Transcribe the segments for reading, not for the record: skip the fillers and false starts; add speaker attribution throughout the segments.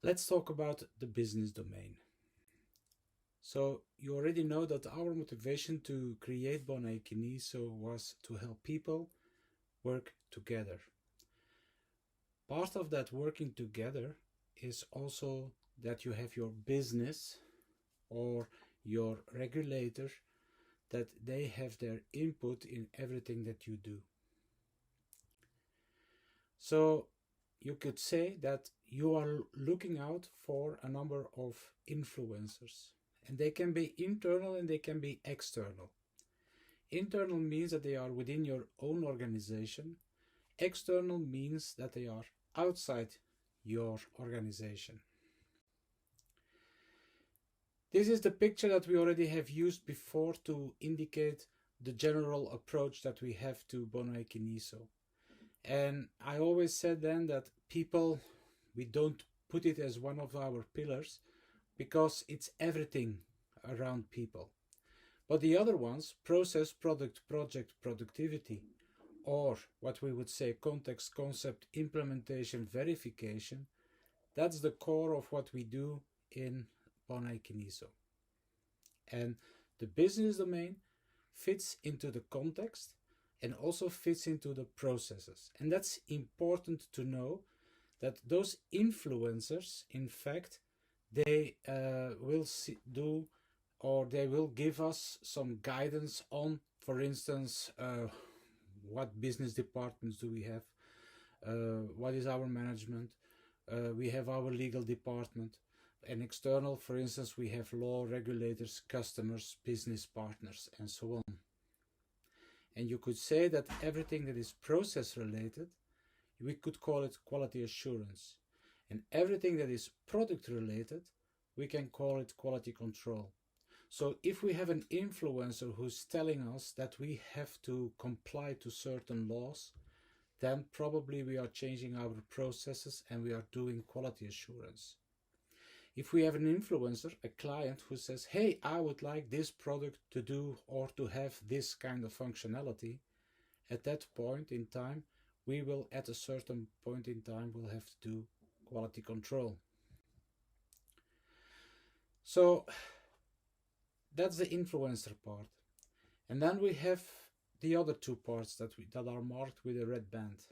Speaker 1: Let's talk about the business domain. So you already know that our motivation to create Bonai Kiniso was to help people work together. Part of that working together is also that you have your business or your regulator, that they have their input in everything that you do. So you could say that you are looking out for a number of influencers, and they can be internal and they can be external. Internal means that they are within your own organization. External means that they are outside your organization. This is the picture that we already have used before to indicate the general approach that we have to Bonai Kiniso. And I always said then that people, we don't put it as one of our pillars because it's everything around people. But the other ones, process, product, project, productivity, or what we would say context, concept, implementation, verification, that's the core of what we do in Bonai Kiniso. And the business domain fits into the context and also fits into the processes. And that's important to know, that those influencers, in fact, they will do, or they will give us some guidance on, for instance, what business departments do we have, what is our management, we have our legal department, and external, for instance, we have law, regulators, customers, business partners, and so on. And you could say that everything that is process related, we could call it quality assurance. And everything that is product related, we can call it quality control. So if we have an influencer who's telling us that we have to comply to certain laws, then probably we are changing our processes and we are doing quality assurance. If we have an influencer, a client who says, hey, I would like this product to do or to have this kind of functionality, at that point in time, we will, at a certain point in time, will have to do quality control. So that's the influencer part. And then we have the other two parts that are marked with a red band.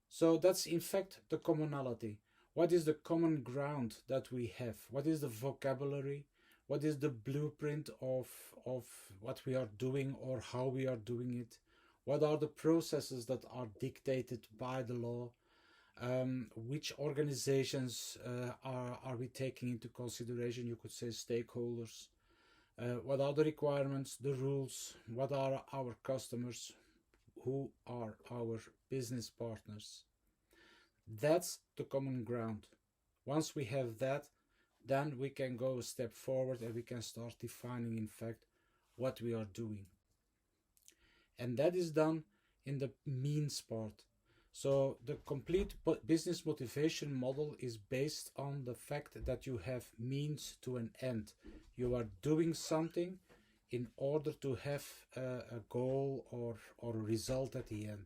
Speaker 1: So that's in fact the commonality. What is the common ground that we have? What is the vocabulary? What is the blueprint of what we are doing or how we are doing it? What are the processes that are dictated by the law? Which organizations are we taking into consideration? You could say stakeholders. What are the requirements, the rules? What are our customers? Who are our business partners? That's the common ground. Once we have that, then we can go a step forward and we can start defining, in fact, what we are doing. And that is done in the means part. So the complete business motivation model is based on the fact that you have means to an end. You are doing something in order to have a goal or a result at the end.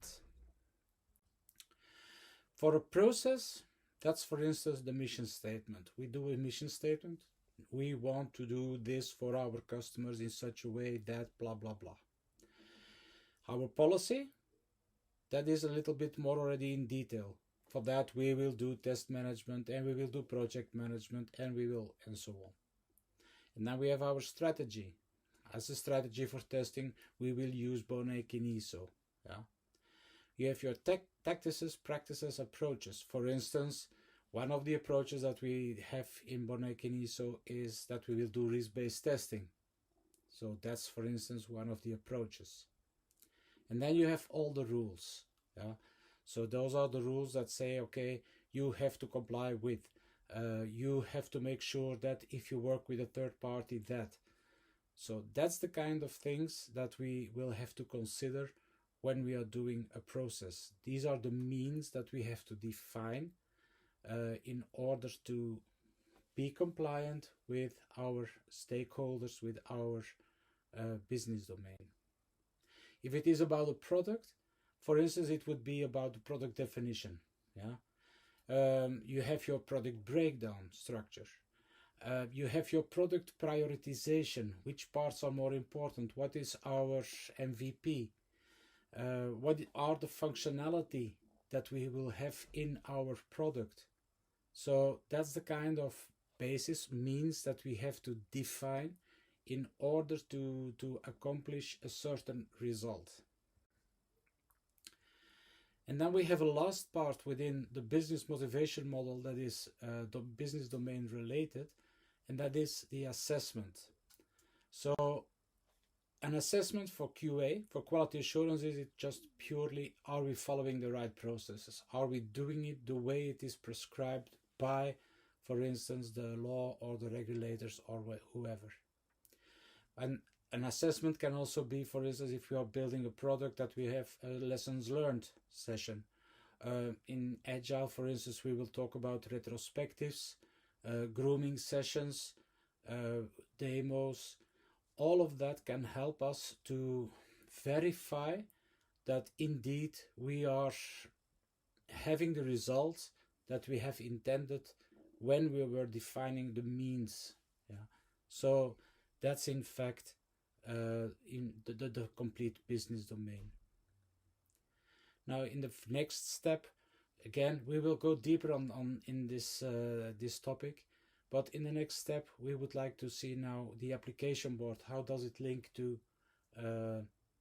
Speaker 1: For a process, that's for instance the mission statement. We do a mission statement. We want to do this for our customers in such a way that blah blah blah. Our policy, that is a little bit more already in detail. For that we will do test management and we will do project management and we will and so on. And now we have our strategy. As a strategy for testing, we will use Bonai Kiniso. Yeah. You have your tactics, practices, approaches. For instance, one of the approaches that we have in Bonai Kiniso is that we will do risk-based testing. So that's, for instance, one of the approaches. And then you have all the rules. Yeah. So those are the rules that say, okay, you have to comply with. You have to make sure that if you work with a third party, that. So that's the kind of things that we will have to consider when we are doing a process. These are the means that we have to define in order to be compliant with our stakeholders, with our business domain. If it is about a product, for instance, it would be about the product definition. Yeah. You have your product breakdown structure. You have your product prioritization. Which parts are more important? What is our MVP? What are the functionality that we will have in our product? So that's the kind of basis means that we have to define in order to accomplish a certain result. And then we have a last part within the business motivation model that is the business domain related, and that is the assessment. So an assessment for QA, for quality assurance, is it just purely, are we following the right processes? Are we doing it the way it is prescribed by, for instance, the law or the regulators or whoever? And an assessment can also be, for instance, if we are building a product, that we have a lessons learned session. In Agile, for instance, we will talk about retrospectives, grooming sessions, demos. All of that can help us to verify that indeed we are having the results that we have intended when we were defining the means. Yeah. So that's in fact in the complete business domain. Now in the next step, again, we will go deeper on in this this topic, but in the next step we would like to see now the application board. How does it link to